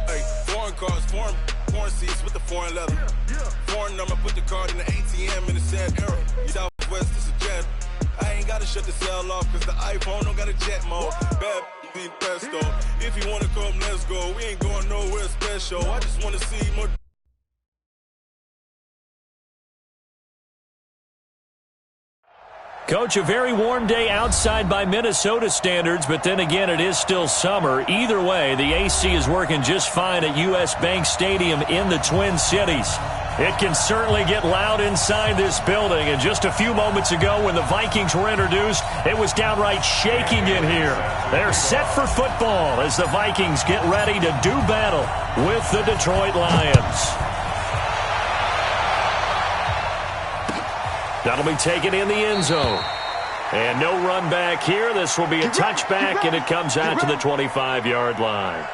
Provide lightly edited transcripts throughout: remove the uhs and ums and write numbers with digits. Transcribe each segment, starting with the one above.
Hey, foreign cars, foreign seats with the foreign leather. Foreign number, put the card in the ATM in the sad era. You Southwest, it's a jet. I ain't gotta shut the cell off, cause the iPhone don't got a jet mode. Bad being pesto. If you wanna come, let's go. We ain't going nowhere special. I just wanna see more. Coach, a very warm day outside by Minnesota standards, but then again, it is still summer. Either way, the AC is working just fine at U.S. Bank Stadium in the Twin Cities. It can certainly get loud inside this building, and just a few moments ago when the Vikings were introduced, it was downright shaking in here. They're set for football as the Vikings get ready to do battle with the Detroit Lions. That'll be taken in the end zone. And no run back here. This will be a touchback, and it comes out to the 25-yard line.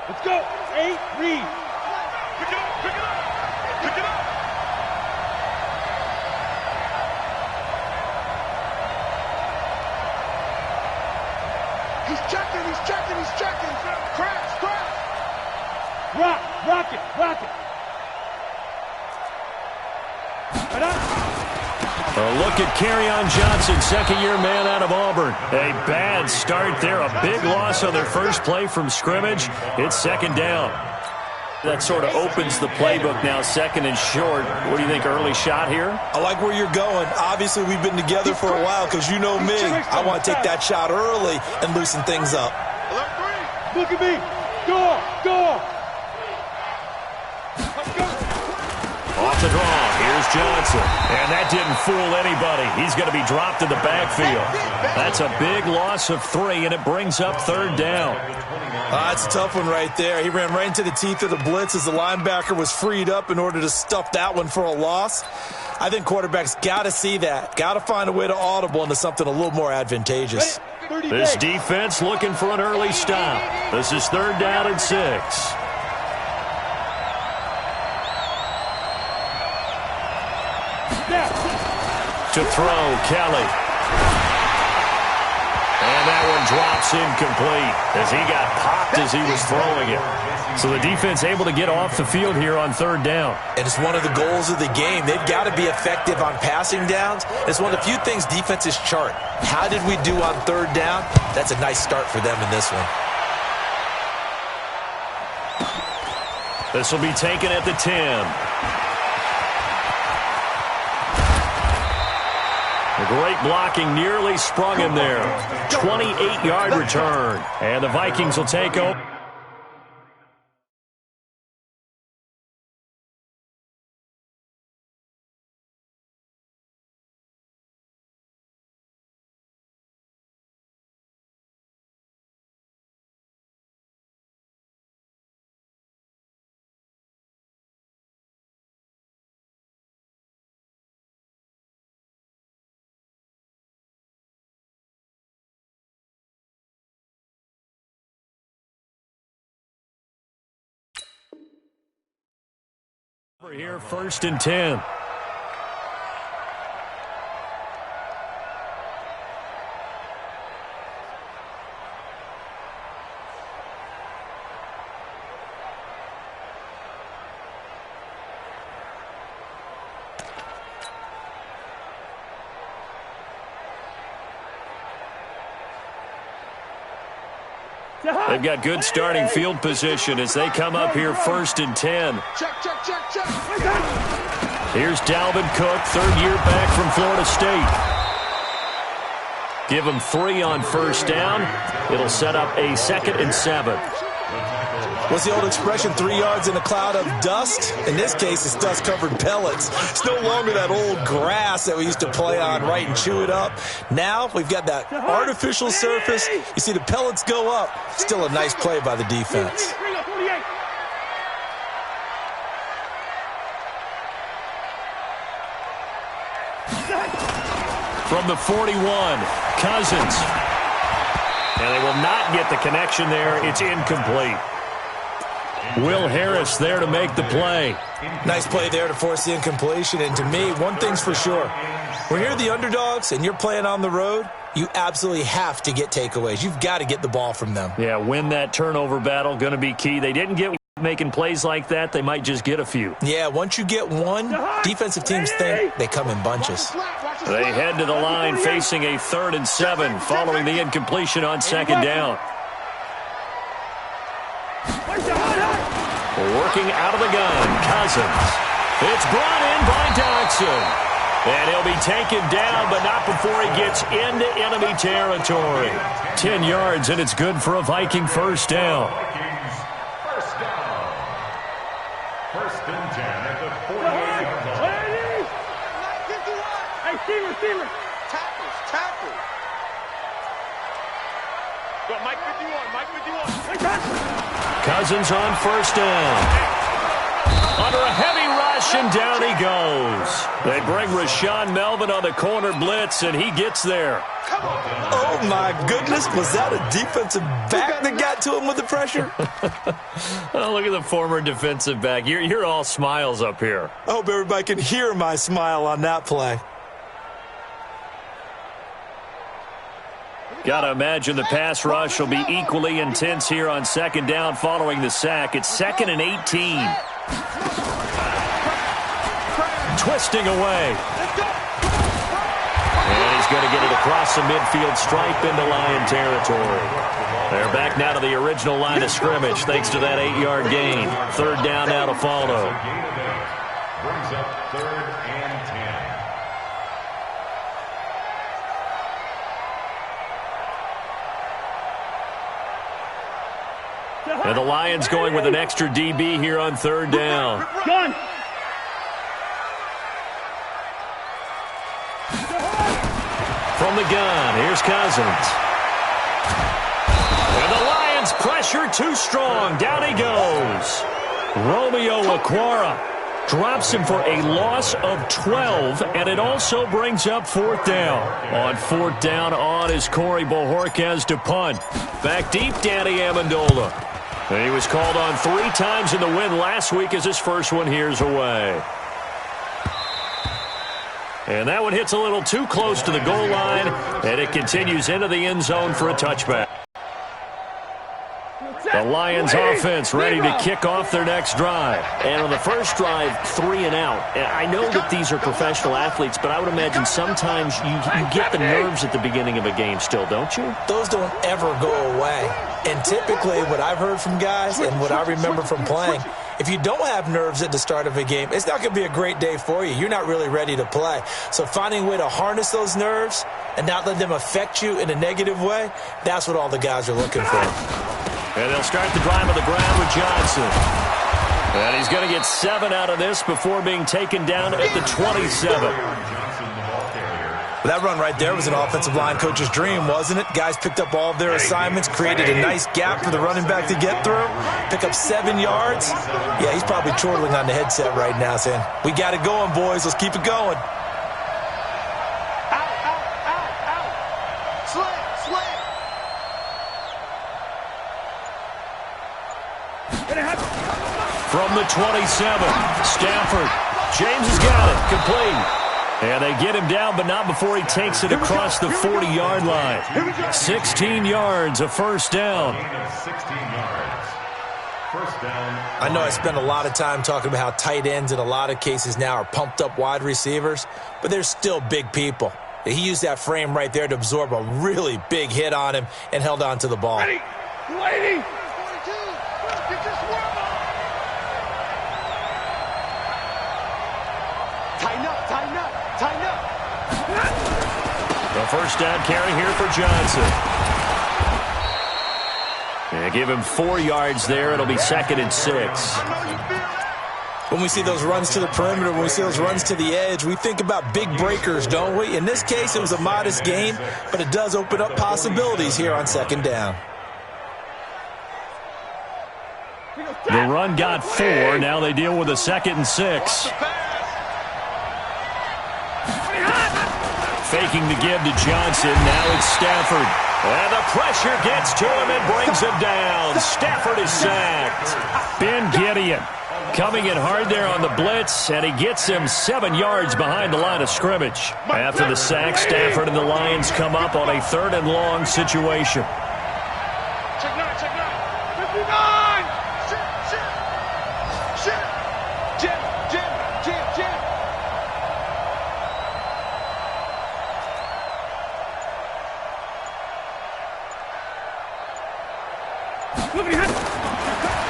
Let's go. 8, read. Pick it up, pick it up, pick it up. He's checking, he's checking, he's checking. Crash, crash. Rock it, rock it. A look at Kerryon Johnson, second-year man out of Auburn. A bad start there, a big loss on their first play from scrimmage. It's second down. That sort of opens the playbook now, second and short. What do you think, early shot here? I like where you're going. Obviously, we've been together for a while because you know me. I want to take that shot early and loosen things up. Look at me. Go, go. Off the draw, here's Johnson. And that didn't fool anybody. He's going to be dropped in the backfield. That's a big loss of 3, and it brings up third down. That's a tough one right there. He ran right into the teeth of the blitz as the linebacker was freed up in order to stuff that one for a loss. I think quarterbacks got to see that. Got to find a way to audible into something a little more advantageous. This defense looking for an early stop. This is third down and 6. To throw, Kelly. And that one drops incomplete as he got popped as he was throwing it. So the defense able to get off the field here on third down. And it's one of the goals of the game. They've got to be effective on passing downs. It's one of the few things defenses chart. How did we do on third down? That's a nice start for them in this one. This will be taken at the 10. The great blocking nearly sprung him there. 28-yard return. And the Vikings will take over. Here, first and 10. They've got good starting field position as they come up here first and 10. Check. Here's Dalvin Cook, third year back from Florida State. Give him 3 on first down. It'll set up a second and 7. What's the old expression, 3 yards in a cloud of dust? In this case, it's dust-covered pellets. It's no longer that old grass that we used to play on, right, and chew it up. Now we've got that artificial surface. You see the pellets go up. Still a nice play by the defense. From the 41, Cousins. And they will not get the connection there. It's incomplete. Will Harris there to make the play. Nice play there to force the incompletion. And to me, one thing's for sure. When you're the underdogs and you're playing on the road, you absolutely have to get takeaways. You've got to get the ball from them. Yeah, win that turnover battle, going to be key. They didn't get making plays like that. They might just get a few. Yeah, once you get one, defensive teams think they come in bunches. They head to the line facing a 3rd and 7 following the incompletion on 2nd down. Working out of the gun, Cousins. It's brought in by Dodson. And he'll be taken down, but not before he gets into enemy territory. 10 yards, and it's good for a Viking first down. First and 10 at the 48-yard line. Hey, Steeler. Tackles. Go, Mike 51. Cousins on first down. Under a heavy rush, and down he goes. They bring Rashawn Melvin on the corner blitz, and he gets there. Oh, my goodness. Was that a defensive back that got to him with the pressure? Oh, look at the former defensive back. You're all smiles up here. I hope everybody can hear my smile on that play. Got to imagine the pass rush will be equally intense here on 2nd down following the sack. It's 2nd and 18. Twisting away. And he's going to get it across the midfield stripe into Lion territory. They're back now to the original line of scrimmage thanks to that 8-yard gain. 3rd down now to follow. Brings up 3rd and 10. And the Lions going with an extra DB here on 3rd down. Gun. From the gun, here's Cousins. And the Lions pressure too strong. Down he goes. Romeo Okwara drops him for a loss of 12, and it also brings up 4th down. On 4th down on is Corey Bojorquez to punt. Back deep, Danny Amendola. And he was called on 3 times in the win last week as his first one here's away. And that one hits a little too close to the goal line, and it continues into the end zone for a touchback. The Lions offense ready to kick off their next drive. And on the first drive, 3 and out. And I know that these are professional athletes, but I would imagine sometimes you get the nerves at the beginning of a game still, don't you? Those don't ever go away. And typically what I've heard from guys and what I remember from playing, if you don't have nerves at the start of a game, it's not going to be a great day for you. You're not really ready to play. So finding a way to harness those nerves and not let them affect you in a negative way, that's what all the guys are looking for. And they'll start the drive on the ground with Johnson. And he's going to get 7 out of this before being taken down at the 27. That run right there was an offensive line coach's dream, wasn't it? Guys picked up all of their assignments, created a nice gap for the running back to get through, pick up 7 yards. Yeah, he's probably chortling on the headset right now saying, we got it going, boys. Let's keep it going. From the 27, Stafford. James has got it. Complete. And they get him down, but not before he takes it across the 40-yard line. 16 yards, a first down. I know I spend a lot of time talking about how tight ends in a lot of cases now are pumped up wide receivers, but they're still big people. He used that frame right there to absorb a really big hit on him and held on to the ball. Ready. Tighten up. The first down carry here for Johnson. And give him 4 yards there. It'll be 2nd and 6. When we see those runs to the perimeter, when we see those runs to the edge, we think about big breakers, don't we? In this case, it was a modest gain, but it does open up possibilities here on 2nd down. The run got 4. Now they deal with a 2nd and 6. Faking the give to Johnson. Now it's Stafford. And the pressure gets to him and brings him down. Stafford is sacked. Ben Gideon coming in hard there on the blitz, and he gets him 7 yards behind the line of scrimmage. After the sack, Stafford and the Lions come up on a 3rd and long situation. Check 9, check 9. 59! Shit! Jim!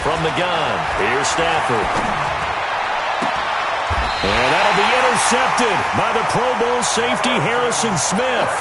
From the gun, here's Stafford. And that'll be intercepted by the Pro Bowl safety Harrison Smith.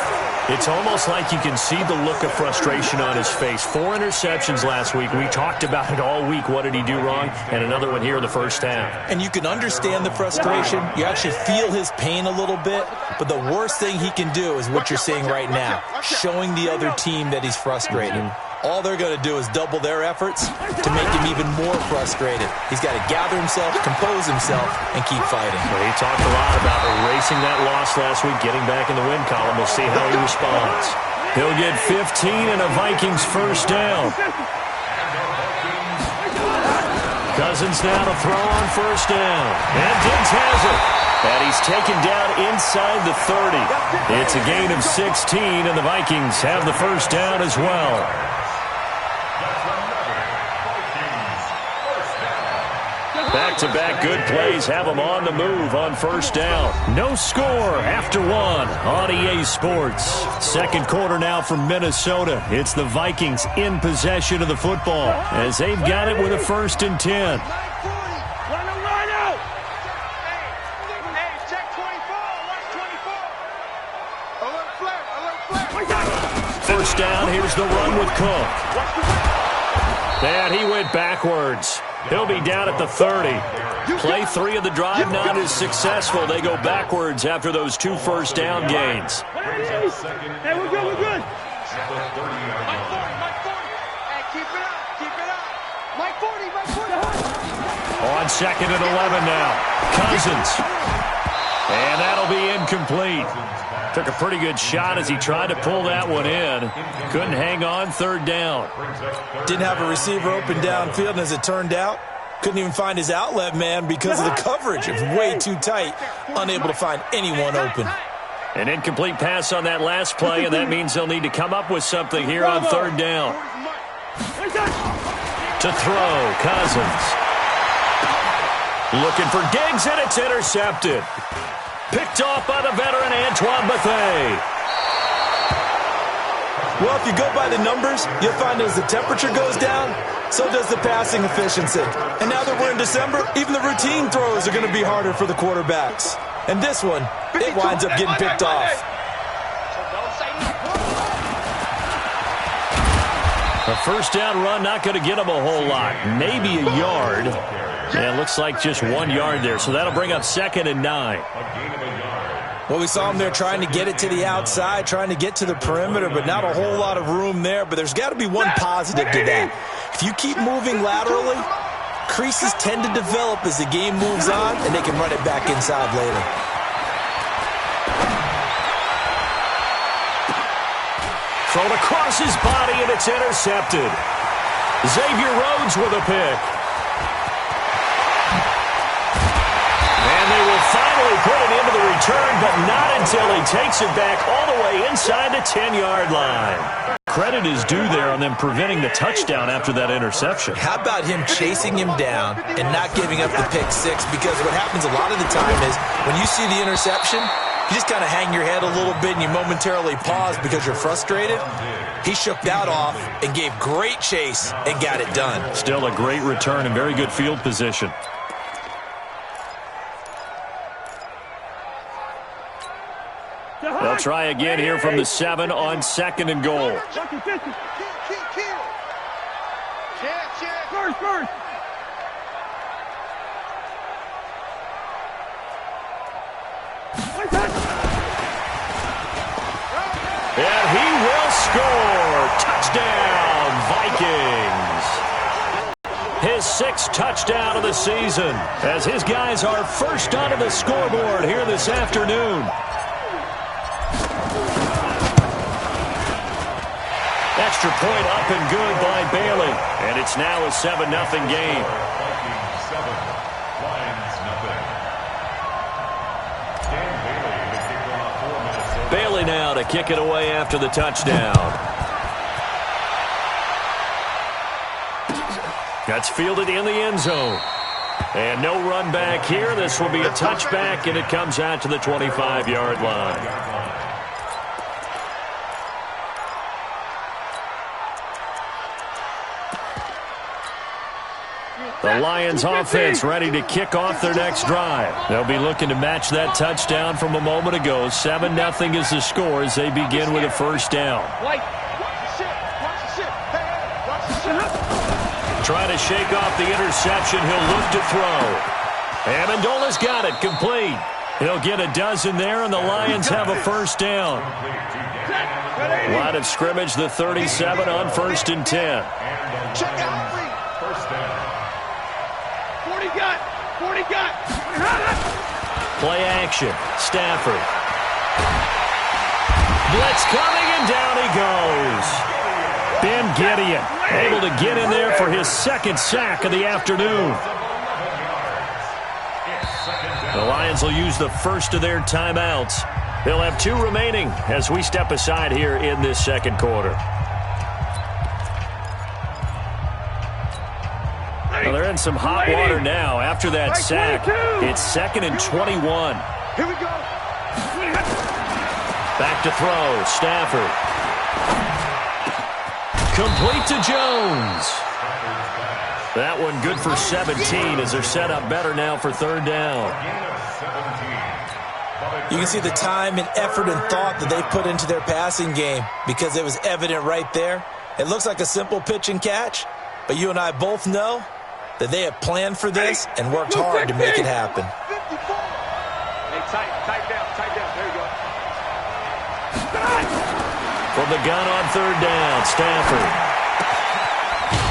It's almost like you can see the look of frustration on his face. 4 interceptions last week. We talked about it all week. What did he do wrong? And another one here in the first half. And you can understand the frustration. You actually feel his pain a little bit. But the worst thing he can do is what you're seeing right now, showing the other team that he's frustrated. All they're going to do is double their efforts to make him even more frustrated. He's got to gather himself, compose himself, and keep fighting. Well, he talked a lot about erasing that loss last week, getting back in the win column. We'll see how he responds. He'll get 15 and a Vikings first down. Cousins now to throw on first down. And Diggs has it. And he's taken down inside the 30. It's a gain of 16, and the Vikings have the first down as well. Back-to-back good plays have them on the move on first down. No score after 1 on EA Sports. Second quarter now from Minnesota. It's the Vikings in possession of the football as they've got it with a 1st and 10. First down, here's the run with Cook. And he went backwards. He'll be down at the 30. Play 3 of the drive not as successful. They go backwards after those 2 first down gains. Hey, we're good, we're good. Mike 40. Hey, keep it up. Mike 40. On 2nd and 11 now. Cousins. And that'll be incomplete. Took a pretty good shot as he tried to pull that one in. Couldn't hang on 3rd down. Didn't have a receiver open downfield, and as it turned out, couldn't even find his outlet man because of the coverage. It was way too tight. Unable to find anyone open. An incomplete pass on that last play, and that means they'll need to come up with something here on 3rd down. To throw, Cousins. Looking for Diggs, and it's intercepted. Picked off by the veteran Antoine Bethea. Well, if you go by the numbers, you'll find as the temperature goes down, so does the passing efficiency. And now that we're in December, even the routine throws are going to be harder for the quarterbacks. And this one, it winds up getting picked off. A first down run not going to get him a whole lot. Maybe a yard. Yeah, it looks like just 1 yard there, so that'll bring up 2nd and 9. Well, we saw him there trying to get it to the outside, trying to get to the perimeter, but not a whole lot of room there. But there's got to be one positive to that. If you keep moving laterally, creases tend to develop as the game moves on, and they can run it back inside later. Thrown across his body, and it's intercepted. Xavier Rhodes with a pick. And they will finally put it into the return, but not until he takes it back all the way inside the 10-yard line. Credit is due there on them preventing the touchdown after that interception. How about him chasing him down and not giving up the pick six? Because what happens a lot of the time is when you see the interception, you just kind of hang your head a little bit and you momentarily pause because you're frustrated. He shook that off and gave great chase and got it done. Still a great return and very good field position. They'll try again here from the 7 on 2nd and goal. First. And he will score. Touchdown, Vikings. His 6th touchdown of the season as his guys are first onto the scoreboard here this afternoon. extra point up and good by Bailey. And it's now a 7-0 game. Bailey now to kick it away after the touchdown. That's fielded in the end zone. And no run back here. This will be a touchback, and it comes out to the 25-yard line. The Lions offense ready to kick off their next drive. They'll be looking to match that touchdown from a moment ago. 7-0 is the score as they begin with a first down. Trying to shake off the interception. He'll look to throw. Amendola's got it. Complete. He'll get a dozen there, and the Lions have a first down. Line of scrimmage, the 37 on 1st and 10. Check out. First down. 40 got. Play action. Stafford. Blitz coming, and down he goes. Ben Gideon able to get in there for his second sack of the afternoon. The Lions will use the first of their timeouts. They'll have 2 remaining as we step aside here in this second quarter. Well, they're in some hot water now. After that sack, it's 2nd and 21. Here we go. Back to throw. Stafford. Complete to Jones. That one good for 17 as they're set up better now for 3rd down. You can see the time and effort and thought that they put into their passing game because it was evident right there. It looks like a simple pitch and catch, but you and I both know that they have planned for this and worked hard to make it happen. Hey, tight down. There you go. From the gun on 3rd down, Stafford.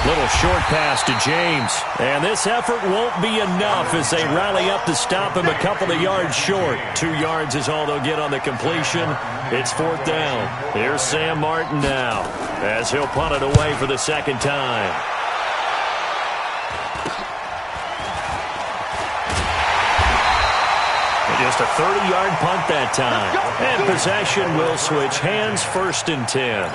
Little short pass to James. And this effort won't be enough as they rally up to stop him a couple of yards short. 2 yards is all they'll get on the completion. It's 4th down. Here's Sam Martin now as he'll punt it away for the second time. Just a 30-yard punt that time. And possession will switch hands, 1st and 10.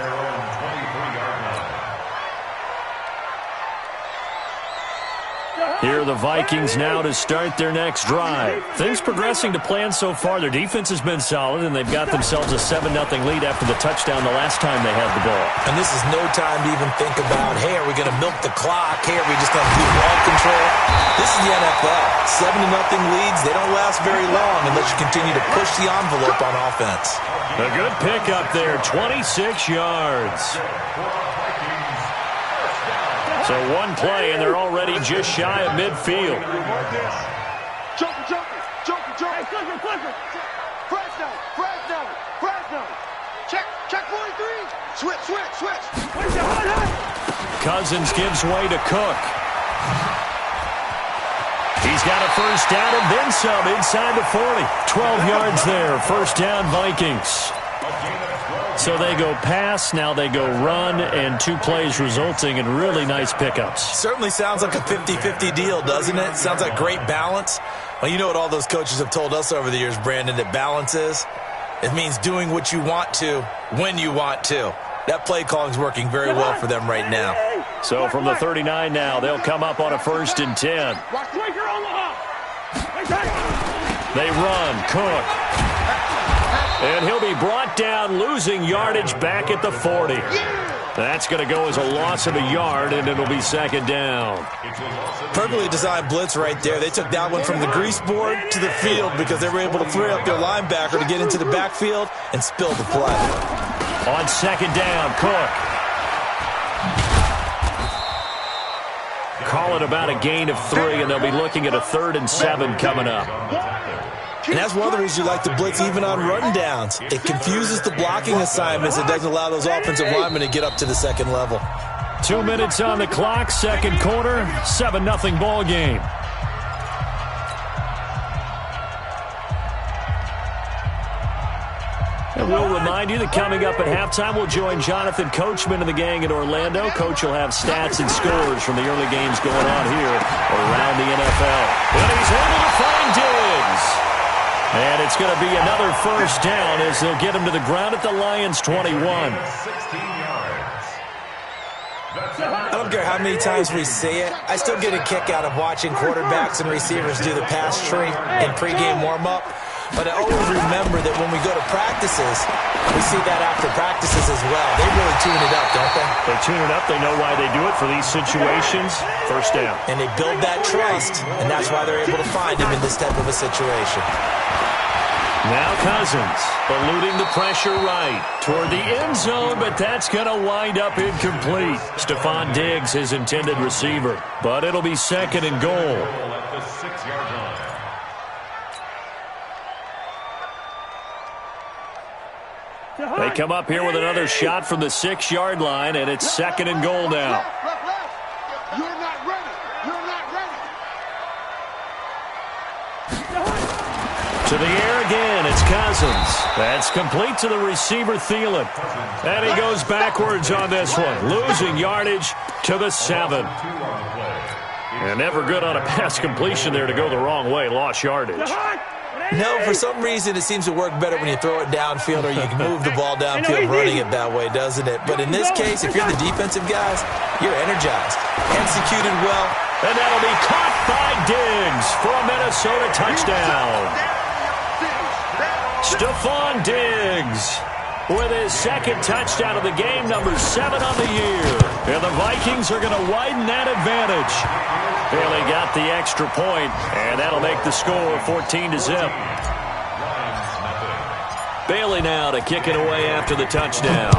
Here are the Vikings now to start their next drive. Things progressing to plan so far. Their defense has been solid, and they've got themselves a 7-0 lead after the touchdown the last time they had the ball. And this is no time to even think about, hey, are we going to milk the clock? Hey, are we just going to do ball control? This is the NFL. 7-0 leads, they don't last very long unless you continue to push the envelope on offense. A good pickup there, 26 yards. So one play, and they're already just shy of midfield. Joker. Fresno. Check 43. Switch. Cousins gives way to Cook. He's got a first down and then some inside the 40. 12 yards there, first down Vikings. So they go pass, now they go run, and 2 plays resulting in really nice pickups. Certainly sounds like a 50-50 deal, doesn't it? Sounds like great balance. Well, you know what all those coaches have told us over the years, Brandon, that balance is? It means doing what you want to when you want to. That play calling is working very well for them right now. So from the 39 now, they'll come up on a 1st and 10. They run, Cook. And he'll be brought down, losing yardage back at the 40. That's going to go as a loss of a yard, and it'll be 2nd down. Perfectly designed blitz right there. They took that one from the grease board to the field because they were able to free up their linebacker to get into the backfield and spill the play. On 2nd down, Cook. Call it about a gain of 3, and they'll be looking at a 3rd and 7 coming up. And that's one of the reasons you like to blitz even on run downs. It confuses the blocking assignments. It doesn't allow those offensive linemen to get up to the second level. 2 minutes on the clock, second quarter, 7-0 ball game. And we'll remind you that coming up at halftime, we'll join Jonathan Coachman and the gang in Orlando. Coach will have stats and scores from the early games going on here around the NFL. And he's able to find Diggs. And it's going to be another first down as they'll get him to the ground at the Lions' 21. I don't care how many times we see it. I still get a kick out of watching quarterbacks and receivers do the pass tree in pregame warm-up. But I always remember that when we go to practices, we see that after practices as well. They really tune it up, don't they? They tune it up. They know why they do it for these situations. First down. And they build that trust, and that's why they're able to find him in this type of a situation. Now Cousins eluding the pressure right toward the end zone, but that's going to wind up incomplete. Stephon Diggs, his intended receiver, but it'll be second and goal. At the 6-yard line. They come up here with another shot from the 6-yard line, and it's second and goal now. You're not ready. You're not ready. To the air again, it's Cousins. That's complete to the receiver, Thielen. And he goes backwards on this one, losing yardage to the 7. And never good on a pass completion there to go the wrong way, lost yardage. No, for some reason it seems to work better when you throw it downfield or you can move the ball downfield running it that way, doesn't it? But in this case, if you're the defensive guys, you're energized. Executed well. And that'll be caught by Diggs for a Minnesota touchdown. Stephon Diggs with his second touchdown of the game, number 7 on the year. And the Vikings are going to widen that advantage. Bailey got the extra point, and that'll make the score 14-0. Bailey now to kick it away after the touchdown.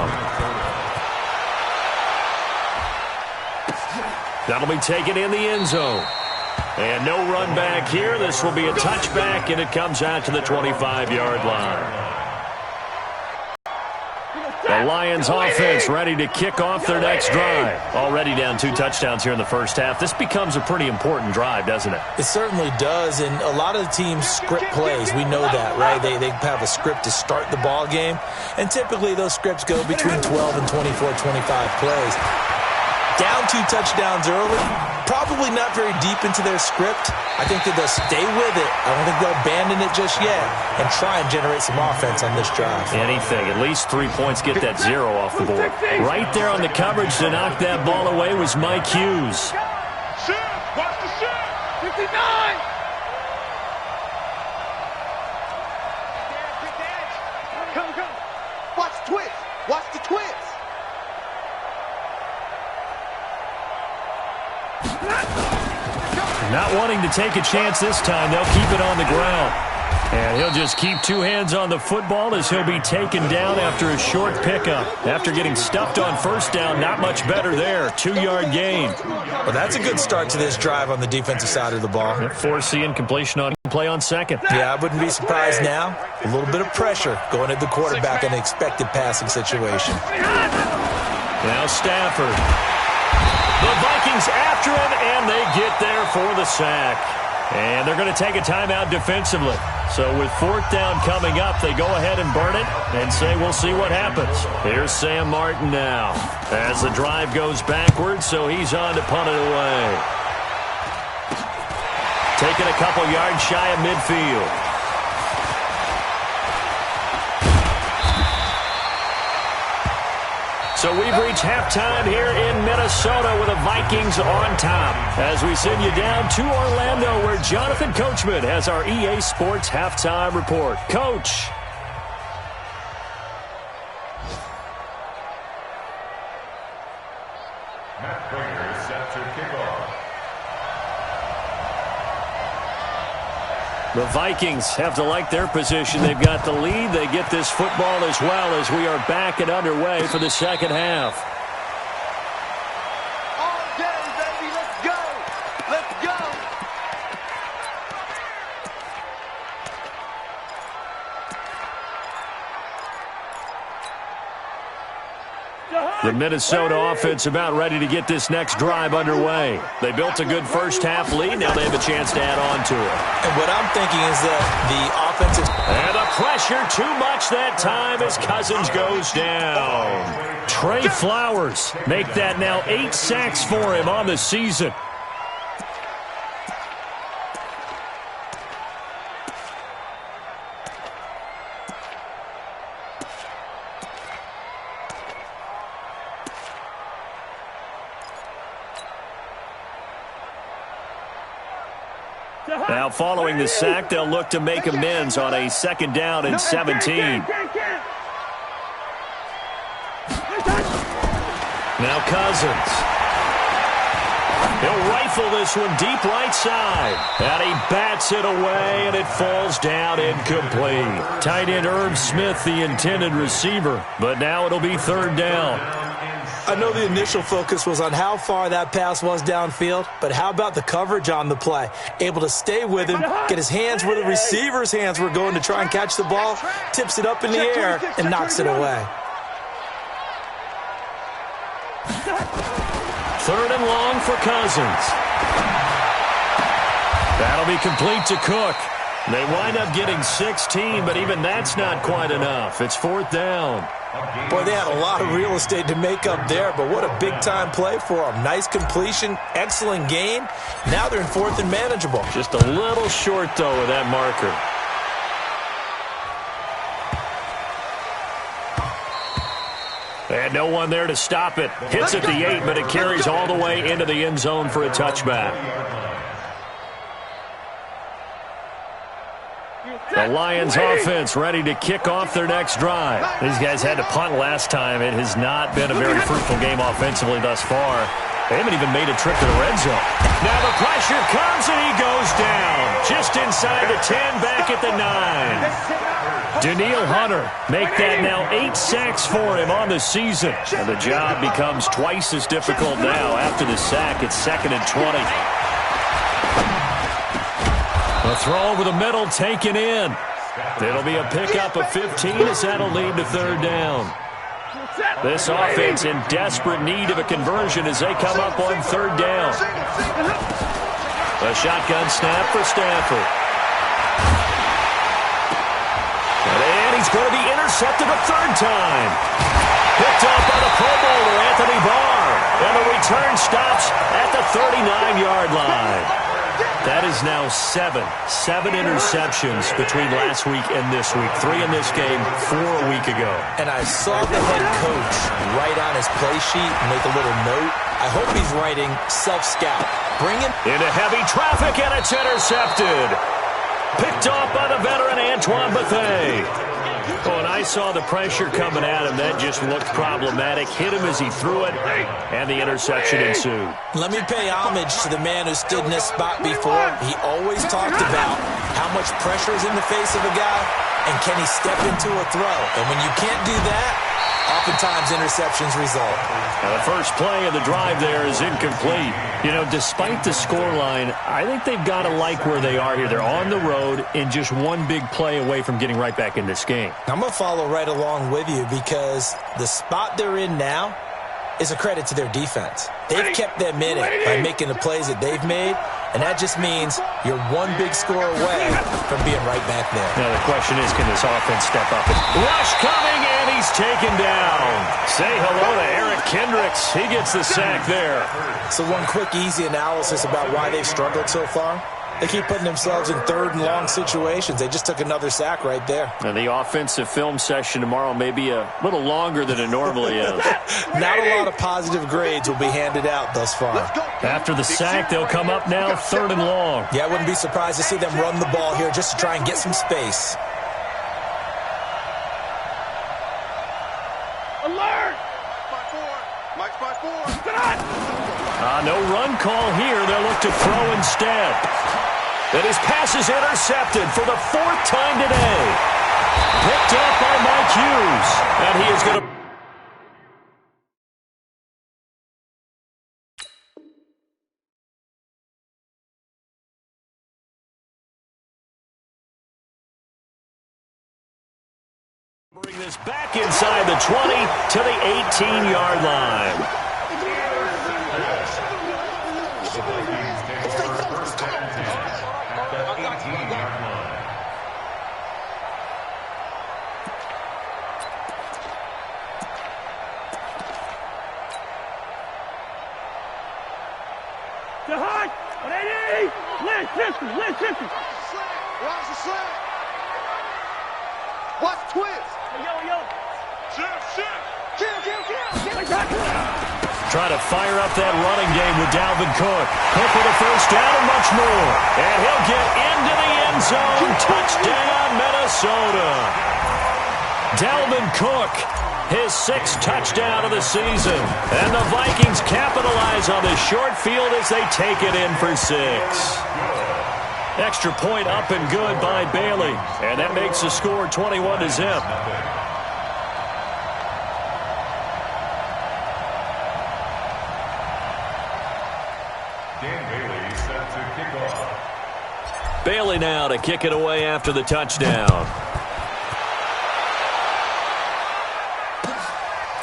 That'll be taken in the end zone. And no run back here. This will be a touchback, and it comes out to the 25-yard line. The Lions offense ready to kick off their next drive. Already down 2 touchdowns here in the first half. This becomes a pretty important drive, doesn't it? It certainly does, and a lot of the teams script plays. We know that, right? They have a script to start the ball game, and typically those scripts go between 12 and 24, 25 plays. Down 2 touchdowns early, probably not very deep into their script. I think that they'll stay with it. I don't think they'll abandon it just yet and try and generate some offense on this drive. Anything. At least 3 points, get that 0 off the board. Right there on the coverage to knock that ball away was Mike Hughes. Shit! Watch the shit! 59! Come. Watch the twist. Watch the twist. Not wanting to take a chance this time, they'll keep it on the ground. And he'll just keep 2 hands on the football as he'll be taken down after a short pickup. After getting stuffed on first down, not much better there. 2-yard gain. Well, that's a good start to this drive on the defensive side of the ball. Force the incompletion on play on second. Yeah, I wouldn't be surprised now. A little bit of pressure going at the quarterback in an expected passing situation. Now Stafford. The Vikings after him, and they get there for the sack. And they're going to take a timeout defensively. So with 4th down coming up, they go ahead and burn it and say we'll see what happens. Here's Sam Martin now as the drive goes backwards, so he's on to punt it away. Taking a couple yards shy of midfield. So we've reached halftime here in Minnesota with the Vikings on top as we send you down to Orlando where Jonathan Coachman has our EA Sports halftime report. Coach. Matt Prater is set to kick off. The Vikings have to like their position. They've got the lead. They get this football as well as we are back and underway for the second half. All day, baby. Let's go. Let's go. The Minnesota offense about ready to get this next drive underway. They built a good first-half lead. Now they have a chance to add on to it. And what I'm thinking is that the offensive... And the pressure too much that time as Cousins goes down. Trey Flowers make that now 8 sacks for him on the season. Now following the sack, they'll look to make amends on a 2nd down and 17. Now Cousins. He'll rifle this one deep right side. And he bats it away, and it falls down incomplete. Tight end Herb Smith, the intended receiver. But now it'll be 3rd down. I know the initial focus was on how far that pass was downfield, but how about the coverage on the play? Able to stay with him, get his hands where the receiver's hands were going to try and catch the ball, tips it up in the air, and knocks it away. 3rd and long for Cousins. That'll be complete to Cook. They wind up getting 16, but even that's not quite enough. It's 4th down. Boy, they had a lot of real estate to make up there, but what a big-time play for them. Nice completion, excellent gain. Now they're in 4th and manageable. Just a little short, though, with that marker. And no one there to stop it. Hits at the 8, but it carries all the way into the end zone for a touchback. The Lions offense ready to kick off their next drive. These guys had to punt last time. It has not been a very fruitful game offensively thus far. They haven't even made a trip to the red zone. Now the pressure comes and he goes down. Just inside the 10, back at the 9. Danielle Hunter make that now 8 sacks for him on the season. And the job becomes twice as difficult now. After the sack, it's 2nd and 20. A throw over the middle taken in. It'll be a pickup of 15 as that'll lead to 3rd down. This offense in desperate need of a conversion as they come up on 3rd down. A shotgun snap for Stafford. And he's going to be intercepted a 3rd time. Picked up by the Pro Bowler, Anthony Barr. And the return stops at the 39-yard line. That is now 7 interceptions between last week and this week. 3 in this game, 4 a week ago. And I saw the head coach write on his play sheet, make a little note. I hope he's writing self-scout. Bring him into heavy traffic, and it's intercepted. Picked off by the veteran Antoine Bethea. Oh, and I saw the pressure coming at him. That just looked problematic. Hit him as he threw it, and the interception ensued. Let me pay homage to the man who stood in this spot before. He always talked about how much pressure is in the face of a guy, and can he step into a throw. And when you can't do that, oftentimes interceptions result. Now the first play of the drive there is incomplete. You know, despite the scoreline, I think they've got to like where they are here. They're on the road and just one big play away from getting right back in this game. I'm going to follow right along with you because the spot they're in now is a credit to their defense. They've kept them in it by making the plays that they've made, and that just means you're one big score away from being right back there. Now the question is, can this offense step up? Rush coming, and he's taken down. Say hello to Eric Kendricks. He gets the sack there. So one quick, easy analysis about why they've struggled so far. They keep putting themselves in 3rd and long situations. They just took another sack right there. And the offensive film session tomorrow may be a little longer than it normally is. Not a lot of positive grades will be handed out thus far. After the sack, they'll come up now 3rd and long. Yeah, I wouldn't be surprised to see them run the ball here just to try and get some space. Alert! Mike's by 4. No run call here. They'll look to throw instead. And his pass is intercepted for the 4th time today. Picked up by Mike Hughes. And he is going to... Bring this back inside the 20 to the 18-yard line. The Vikings take over first and 10 at the 18-yard line. To high. 180. Listen. Watch the slant. Watch the twist. Yo. Shift. Kill. Trying to fire up that running game with Dalvin Cook. Cook with a first down and much more. And he'll get into the end zone. Touchdown, Minnesota. Dalvin Cook, his 6th touchdown of the season. And the Vikings capitalize on the short field as they take it in for 6. Extra point up and good by Bailey. And that makes the score 21-0. Bailey now to kick it away after the touchdown.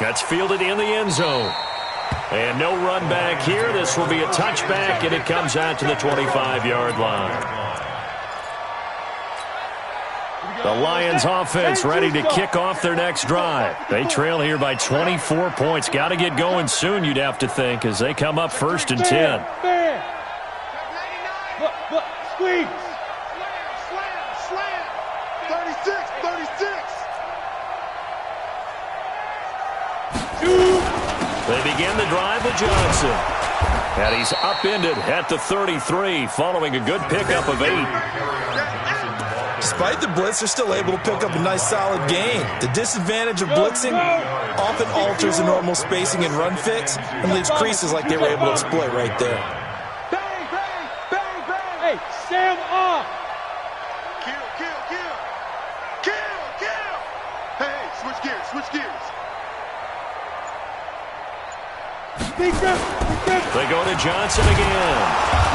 That's fielded in the end zone. And no run back here. This will be a touchback, and it comes out to the 25-yard line. The Lions offense ready to kick off their next drive. They trail here by 24 points. Got to get going soon, you'd have to think, as they come up 1st and 10. Look, squeeze. Slam. 36. They begin the drive with Johnson. And he's upended at the 33 following a good pickup of 8. Despite the blitz, they're still able to pick up a nice solid gain. The disadvantage of blitzing often alters the normal spacing and run fits and leaves creases like they were able to exploit right there. Bang. Hey, Sam off. Kill. Hey, switch gears. Defense. They go to Johnson again.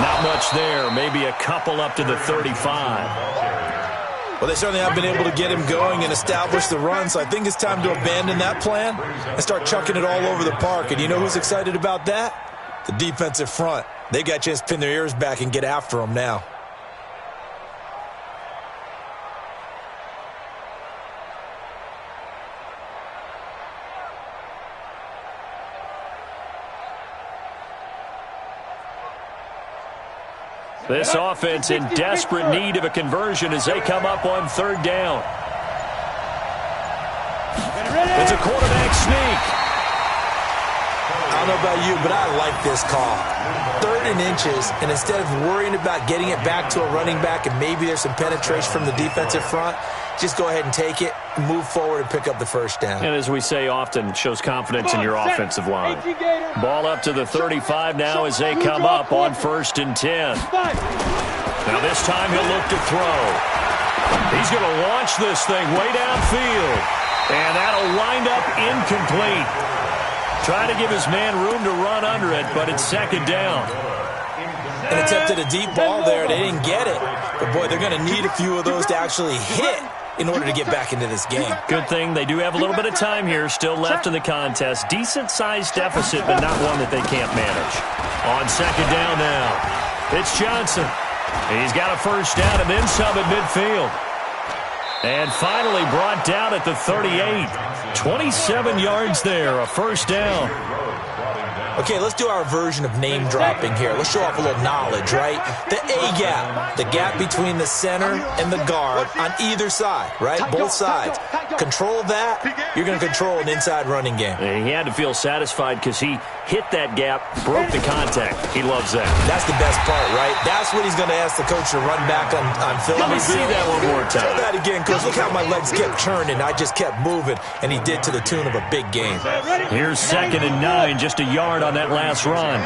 Not much there. Maybe a couple up to the 35. Well, they certainly have been able to get him going and establish the run, so I think it's time to abandon that plan and start chucking it all over the park. And you know who's excited about that? The defensive front. They got a chance to pin their ears back and get after him now. This offense in desperate need of a conversion as they come up on 3rd down. It's a quarterback sneak. I don't know about you, but I like this call. 3rd and inches, and instead of worrying about getting it back to a running back and maybe there's some penetration from the defensive front, just go ahead and take it, move forward, and pick up the first down. And as we say often, it shows confidence in your offensive line. Ball up to the 35 now as they come up on 1st and 10. Now this time he'll look to throw. He's going to launch this thing way downfield. And that'll wind up incomplete. Try to give his man room to run under it, but it's 2nd down. And attempted a deep ball there. They didn't get it. But, boy, they're going to need a few of those to actually hit in order to get back into this game. Good thing they do have a little bit of time here still left in the contest. Decent-sized deficit, but not one that they can't manage. On 2nd down now, it's Johnson. He's got a first down and then some at midfield. And finally brought down at the 38. 27 yards there, a first down. Okay, let's do our version of name dropping here. Let's show off a little knowledge, right? The A gap, the gap between the center and the guard on either side, right? Both sides. Control that, you're going to control an inside running game. And he had to feel satisfied because he hit that gap, broke the contact. He loves that. That's the best part, right? That's what he's going to ask the coach to run back on film. Let me see that one more time. Try that again, coach. Look how my legs kept turning. I just kept moving, and he did to the tune of a big game. Here's 2nd and 9, just a yard on that last run.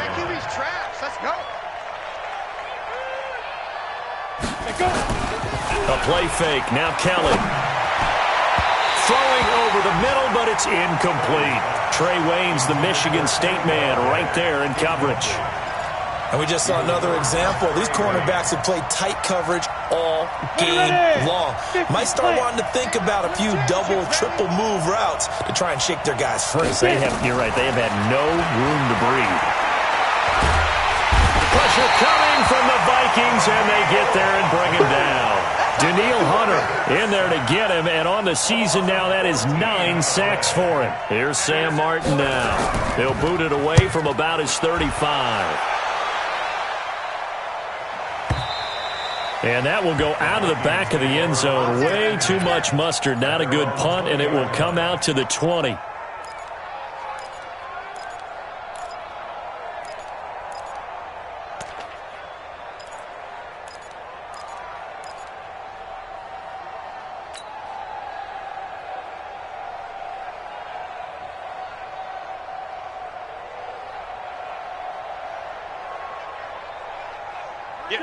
A play fake. Now Kelly. Throwing over the middle, but it's incomplete. Trey Waynes, the Michigan State man, right there in coverage. And we just saw another example. These cornerbacks have played tight coverage all game long. Might start wanting to think about a few double, triple move routes to try and shake their guys free. You're right. They have had no room to breathe. Pressure coming from the Vikings, and they get there and bring him down. Daniil Hunter in there to get him, and on the season now, that is 9 sacks for him. Here's Sam Martin now. He'll boot it away from about his 35. And that will go out of the back of the end zone. Way too much mustard. Not a good punt, and it will come out to the 20.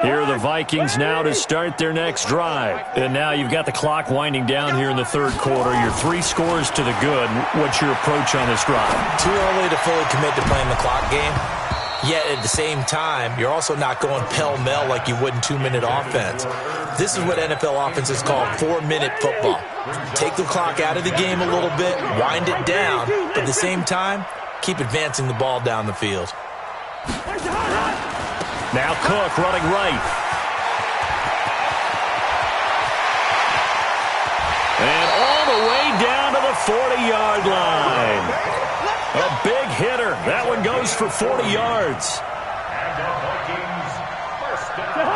Here are the Vikings now to start their next drive. And now you've got the clock winding down here in the third quarter. Your 3 scores to the good. What's your approach on this drive? Too early to fully commit to playing the clock game. Yet at the same time, you're also not going pell-mell like you would in 2-minute offense. This is what NFL offenses call 4-minute football. Take the clock out of the game a little bit, wind it down, but at the same time, keep advancing the ball down the field. Now Cook running right. And all the way down to the 40-yard line. A big hitter. That one goes for 40 yards.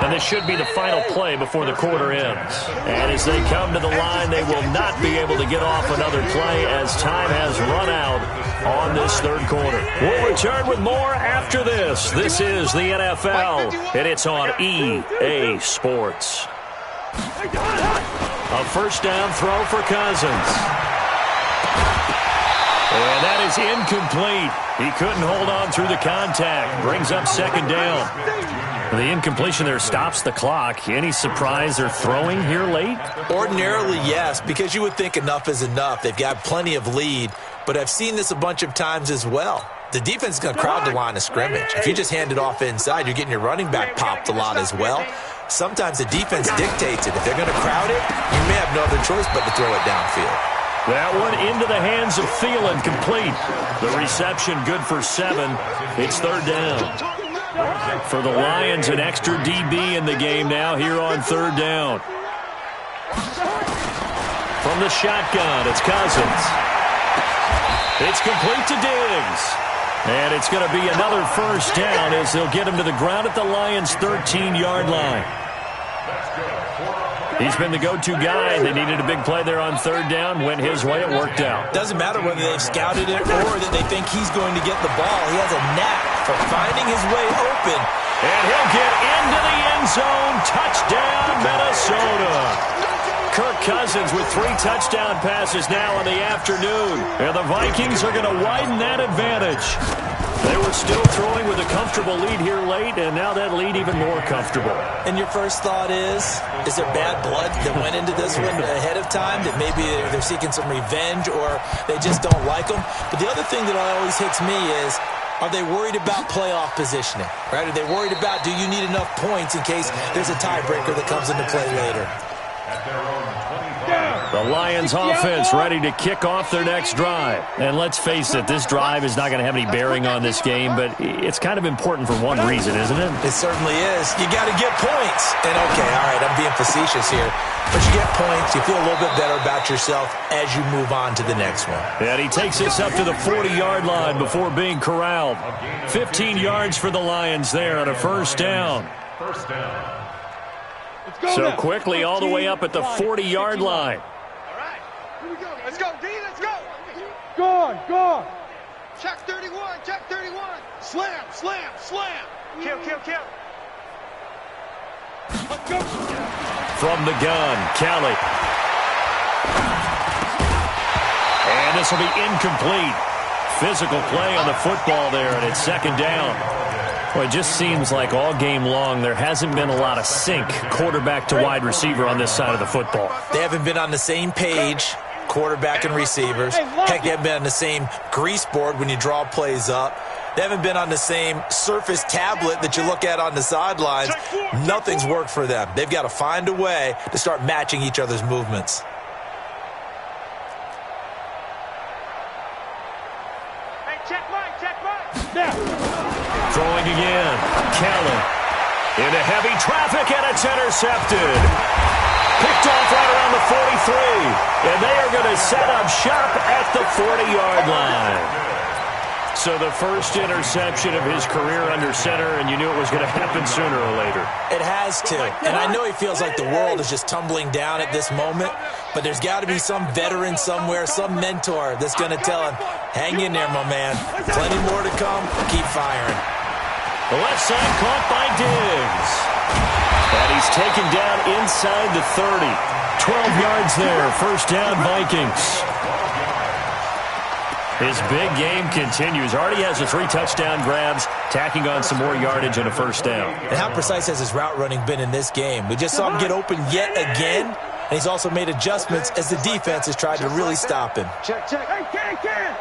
And this should be the final play before the quarter ends. And as they come to the line, they will not be able to get off another play as time has run out on this third quarter. We'll return with more after this. This is the NFL, and it's on EA Sports. A first down throw for Cousins. And that is incomplete. He couldn't hold on through the contact. Brings up second down. The incompletion there stops the clock. Any surprise they're throwing here late? Ordinarily, yes, because you would think enough is enough. They've got plenty of lead, but I've seen this a bunch of times as well. The defense is going to crowd the line of scrimmage. If you just hand it off inside, you're getting your running back popped a lot as well. Sometimes the defense dictates it. If they're going to crowd it, you may have no other choice but to throw it downfield. That one into the hands of Thielen, complete. The reception good for 7. It's third down. For the Lions, an extra DB in the game now here on third down. From the shotgun, it's Cousins. It's complete to Diggs. And it's going to be another first down as they'll get him to the ground at the Lions' 13-yard line. He's been the go-to guy. They needed a big play there on third down. Went his way. It worked out. Doesn't matter whether they've scouted it or that they think he's going to get the ball. He has a knack for finding his way open. And he'll get into the end zone. Touchdown, Minnesota. Kirk Cousins with 3 touchdown passes now in the afternoon. And the Vikings are going to widen that advantage. They were still throwing with a comfortable lead here late, and now that lead even more comfortable. And your first thought is there bad blood that went into this one ahead of time, that maybe they're seeking some revenge or they just don't like them? But the other thing that always hits me is, are they worried about playoff positioning? Right? Are they worried about, do you need enough points in case there's a tiebreaker that comes into play later? The Lions offense ready to kick off their next drive. And let's face it, this drive is not going to have any bearing on this game, but it's kind of important for one reason, isn't it? It certainly is. You got to get points. And okay, all right, I'm being facetious here, but you get points, you feel a little bit better about yourself as you move on to the next one. And he takes us up to the 40-yard line before being corralled. 15 yards for the Lions there on a first down. So quickly all the way up at the 40-yard line. Here we go. Let's go, D. Let's go. Go on. Check 31. Slam. Kill. Let's go. From the gun, Kelly. And this will be incomplete. Physical play on the football there, and it's second down. Well, it just seems like all game long there hasn't been a lot of sync quarterback to wide receiver on this side of the football. They haven't been on the same page, quarterback and receivers. Heck, they haven't been on the same grease board when you draw plays up. They haven't been on the same surface tablet that you look at on the sidelines. Nothing's worked for them. They've got to find a way to start matching each other's movements. Hey, check right. Now. Throwing again. Kelly into heavy traffic, and it's intercepted. Picked off right around the 43. And they are going to set up shop at the 40-yard line. So the first interception of his career under center, and you knew it was going to happen sooner or later. It has to. And I know he feels like the world is just tumbling down at this moment, but there's got to be some veteran somewhere, some mentor that's going to tell him, hang in there, my man. Plenty more to come. Keep firing. The left side caught by Diggs. And he's taken down inside the 30. 12 yards there. First down, Vikings. His big game continues. Already has the 3 touchdown grabs, tacking on some more yardage and a first down. And how precise has his route running been in this game? We just saw him get open yet again, and he's also made adjustments as the defense has tried to really stop him. Check. Hey, can.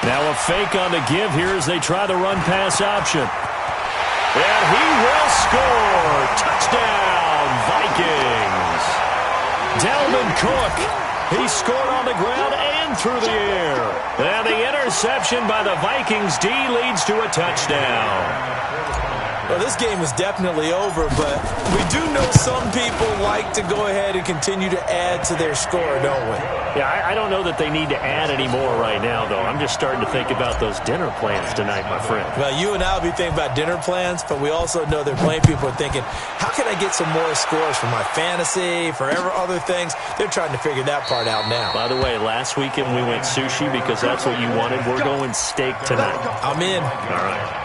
Now a fake on the give here as they try the run-pass option. And he will score. Touchdown, Vikings. Dalvin Cook. He scored on the ground and through the air. And the interception by the Vikings D leads to a touchdown. Well, this game is definitely over, but we do know some people like to go ahead and continue to add to their score, don't we? Yeah, I don't know that they need to add any more right now, though. I'm just starting to think about those dinner plans tonight, my friend. Well, you and I will be thinking about dinner plans, but we also know there are plenty of people are thinking, how can I get some more scores for my fantasy, for other things? They're trying to figure that part out now. By the way, last weekend we went sushi because that's what you wanted. We're going steak tonight. I'm in. All right.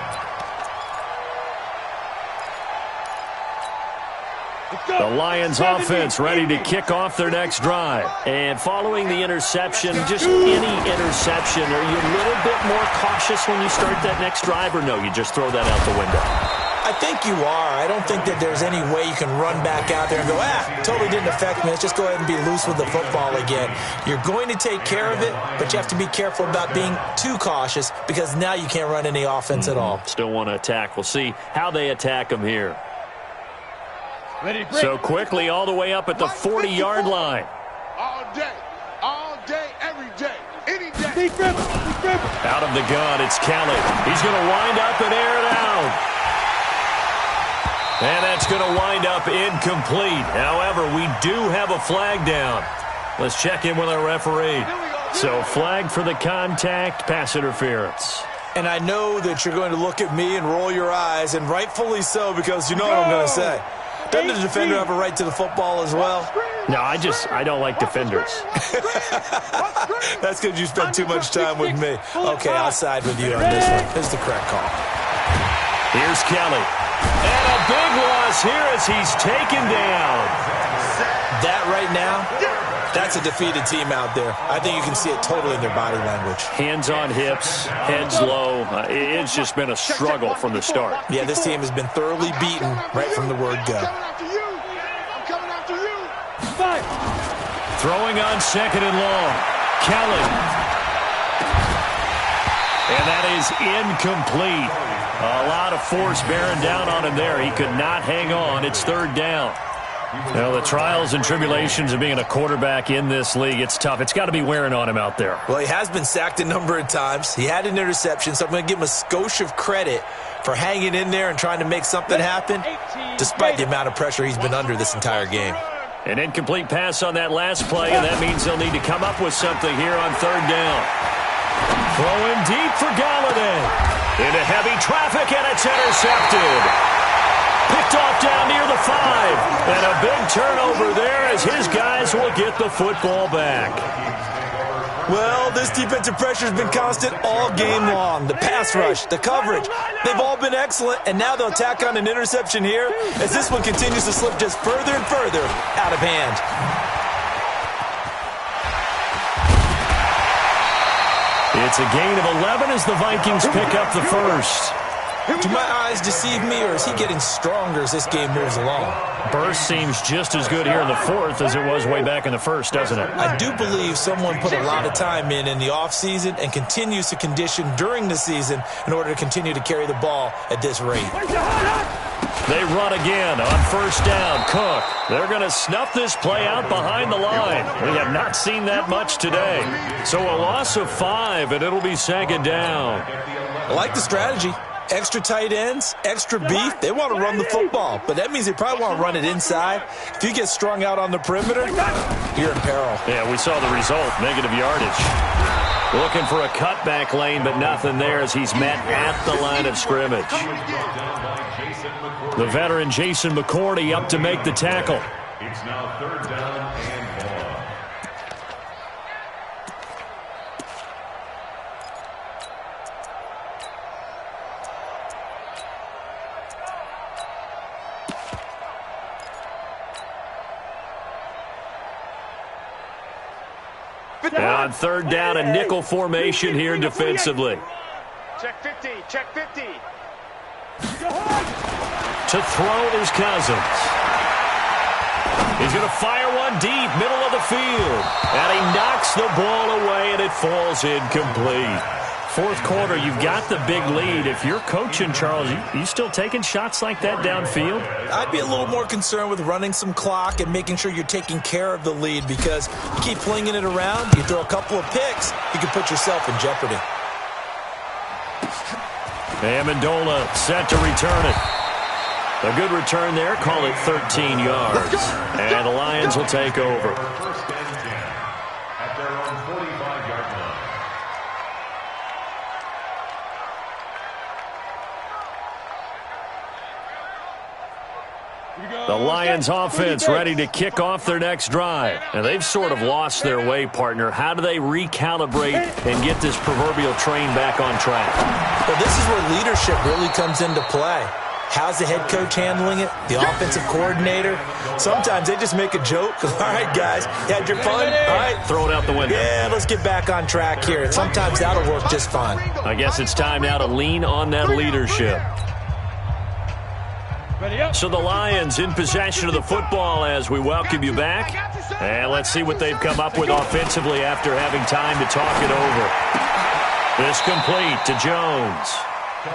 The Lions offense ready to kick off their next drive. And following the interception, just any interception, are you a little bit more cautious when you start that next drive, or no, you just throw that out the window? I think you are. I don't think that there's any way you can run back out there and go, totally didn't affect me. Let's just go ahead and be loose with the football again. You're going to take care of it, but you have to be careful about being too cautious because now you can't run any offense at all. Still want to attack. We'll see how they attack them here. So quickly all the way up at the 40-yard line. All day, every day, any day. Out of the gun, it's Kelly. He's going to wind up and air it out. And that's going to wind up incomplete. However, we do have a flag down. Let's check in with our referee. So flag for the contact, pass interference. And I know that you're going to look at me and roll your eyes, and rightfully so, because you know what I'm going to say. Doesn't the defender have a right to the football as well? No, I don't like defenders. That's because you spend too much time with me. Okay, I'll side with you on this one. Here's the correct call. Here's Kelly. And a big loss here as he's taken down. That right now, that's a defeated team out there. I think you can see it totally in their body language. Hands on hips, heads low. It's just been a struggle from the start. Yeah, this team has been thoroughly beaten right from the word go. I'm coming after you. Throwing on second and long. Kelly. And that is incomplete. A lot of force bearing down on him there. He could not hang on. It's third down. Well, the trials and tribulations of being a quarterback in this league, it's tough. It's got to be wearing on him out there. Well, he has been sacked a number of times. He had an interception, so I'm going to give him a skosh of credit for hanging in there and trying to make something happen, despite the amount of pressure he's been under this entire game. An incomplete pass on that last play, and that means they'll need to come up with something here on third down. Throwing deep for Galladay. Into heavy traffic, and it's intercepted. Picked off down near the 5. And a big turnover there as his guys will get the football back. Well, this defensive pressure has been constant all game long. The pass rush, the coverage, they've all been excellent, and now they'll tack on an interception here as this one continues to slip just further and further out of hand. It's a gain of 11 as the Vikings pick up the first. Do my eyes deceive me, or is he getting stronger as this game moves along? Burst seems just as good here in the fourth as it was way back in the first, doesn't it? I do believe someone put a lot of time in the offseason and continues to condition during the season in order to continue to carry the ball at this rate. They run again on first down. Cook. They're going to snuff this play out behind the line. We have not seen that much today. So a loss of 5, and it'll be second down. I like the strategy. Extra tight ends, extra beef. They want to run the football, but that means they probably want to run it inside. If you get strung out on the perimeter, you're in peril. Yeah, we saw the result, negative yardage. Looking for a cutback lane, but nothing there as he's met at the line of scrimmage. The veteran Jason McCourty up to make the tackle. It's now third down and 1. And on third down, a nickel formation here defensively. Check 50, check 50. To throw is Cousins. He's going to fire one deep, middle of the field. And he knocks the ball away, and it falls incomplete. Fourth quarter, you've got the big lead. If you're coaching, Charles, you still taking shots like that downfield? I'd be a little more concerned with running some clock and making sure you're taking care of the lead, because you keep flinging it around, you throw a couple of picks, you can put yourself in jeopardy. Amendola set to return it. A good return there. Call it 13 yards. And the Lions will take over. First and 10 at their own 45-yard line. The Lions offense ready to kick off their next drive. And they've sort of lost their way, partner. How do they recalibrate and get this proverbial train back on track? Well, this is where leadership really comes into play. How's the head coach handling it? The offensive coordinator? Sometimes they just make a joke. All right, guys, you had your fun? All right. Throw it out the window. Yeah, let's get back on track here. And sometimes that'll work just fine. I guess it's time now to lean on that leadership. So the Lions in possession of the football as we welcome you back. And let's see what they've come up with offensively after having time to talk it over. This complete to Jones.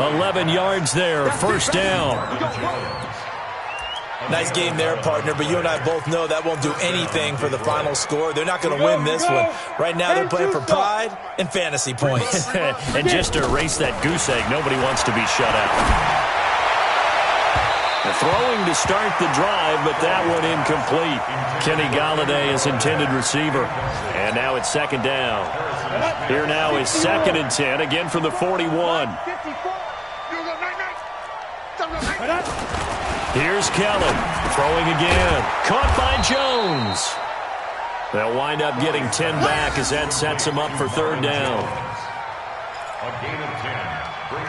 11 yards there, first down. Nice game there, partner, but you and I both know that won't do anything for the final score. They're not going to win this one. Right now they're playing for pride and fantasy points. And just to erase that goose egg, nobody wants to be shut out. Throwing to start the drive, but that one incomplete. Kenny Golladay is intended receiver. And now it's second down. Here now is second and 10, again from the 41. Here's Kelly, throwing again. Caught by Jones. They'll wind up getting 10 back as that sets him up for third down. A gain of 10.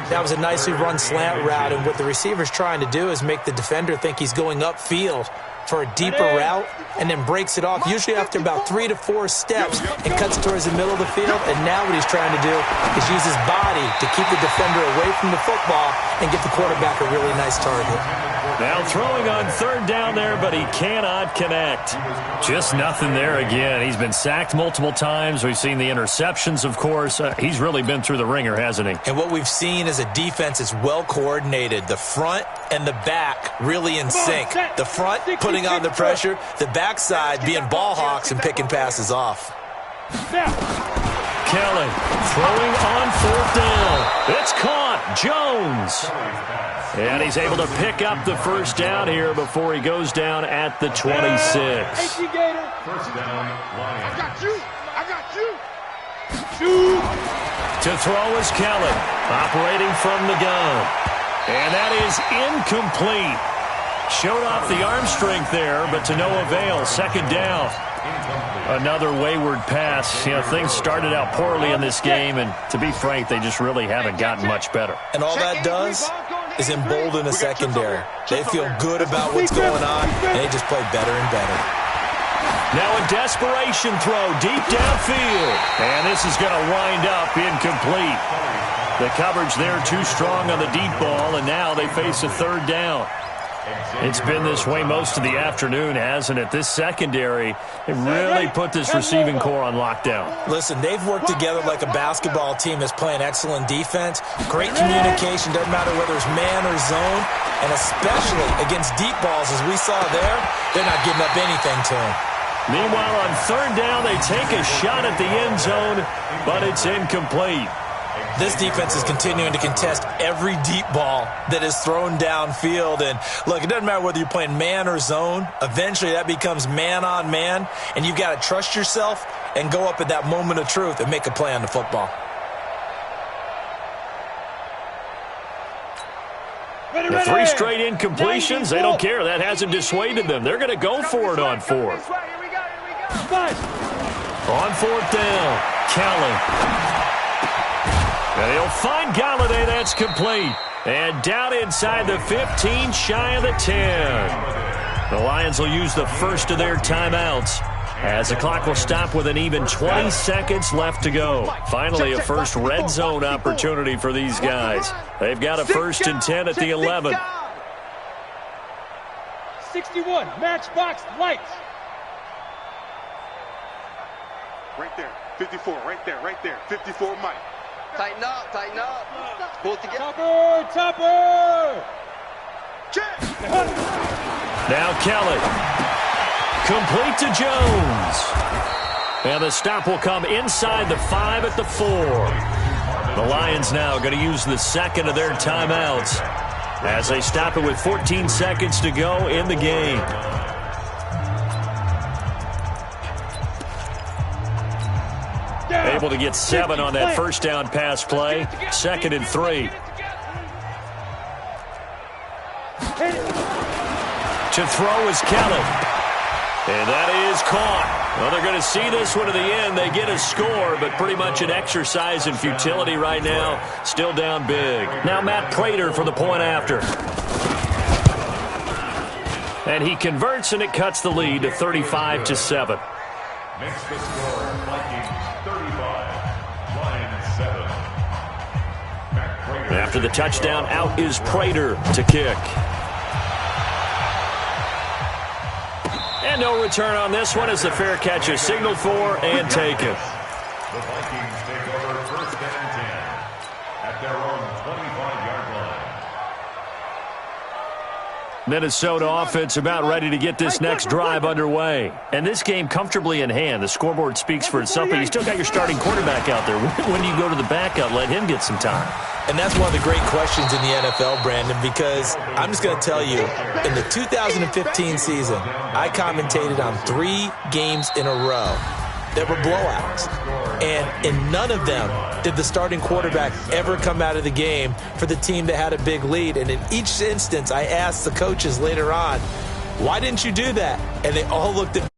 That was a nicely run slant route, and what the receiver's trying to do is make the defender think he's going upfield for a deeper route and then breaks it off, usually after about 3 to 4 steps, and cuts towards the middle of the field. And now what he's trying to do is use his body to keep the defender away from the football and give the quarterback a really nice target. Now throwing on third down there, but he cannot connect. Just nothing there again. He's been sacked multiple times. We've seen the interceptions, of course. He's really been through the ringer, hasn't he? And what we've seen is a defense is well coordinated. The front and the back really in sync. The front putting on the pressure, the backside being ball hawks and picking passes off. Kelly throwing on fourth down. It's caught. Jones. And he's able to pick up the first down here before he goes down at the 26. First down, Lions. I got you. To throw is Kelly, operating from the gun. And that is incomplete. Showed off the arm strength there, but to no avail. Second down. Another wayward pass. You know, things started out poorly in this game, and to be frank, they just really haven't gotten much better. And all that does is embolden the secondary. They feel good about what's going on, and they just play better and better. Now a desperation throw deep downfield. And this is going to wind up incomplete. The coverage there too strong on the deep ball, and now they face a third down. It's been this way most of the afternoon, hasn't it? This secondary, they really put this receiving core on lockdown. Listen, they've worked together like a basketball team that's playing excellent defense. Great communication, doesn't matter whether it's man or zone, and especially against deep balls, as we saw there, they're not giving up anything to them. Meanwhile, on third down, they take a shot at the end zone, but it's incomplete. This defense is continuing to contest every deep ball that is thrown downfield. And, look, it doesn't matter whether you're playing man or zone. Eventually, that becomes man-on-man, and you've got to trust yourself and go up at that moment of truth and make a play on the football. The 3 straight incompletions, they don't care. That hasn't dissuaded them. They're going to go for it on 4th. On 4th down, Kelly. And he'll find Galladay. That's complete. And down inside the 15, shy of the 10. The Lions will use the first of their timeouts, as the clock will stop with an even 20 seconds left to go. Finally, a first red zone opportunity for these guys. They've got a 1st and 10 at the 11. 61, matchbox lights. Right there. 54, right there. 54, Mike. Tighten up. Pull it together. Topper! Check! Now Kelly. Complete to Jones. And the stop will come inside the 5 at the 4. The Lions now going to use the second of their timeouts as they stop it with 14 seconds to go in the game. Able to get 7 on that first down pass play. 2nd and 3. To throw is Kelly. And that is caught. Well, they're going to see this one to the end. They get a score, but pretty much an exercise in futility right now. Still down big. Now Matt Prater for the point after. And he converts, and it cuts the lead to 35-7. Makes the score Vikings 35, Lions 7. After the touchdown, out is Prater to kick. And no return on this one as the fair catch is signaled for and taken. The Vikings take over 1st and 10 at their own 25-yard line. Minnesota offense about ready to get this next drive underway. And this game comfortably in hand. The scoreboard speaks for itself, but you still got your starting quarterback out there. When do you go to the backup, let him get some time? And that's one of the great questions in the NFL, Brandon, because I'm just going to tell you, in the 2015 season, I commentated on 3 games in a row that were blowouts. And in none of them did the starting quarterback ever come out of the game for the team that had a big lead. And in each instance, I asked the coaches later on, why didn't you do that? And they all looked at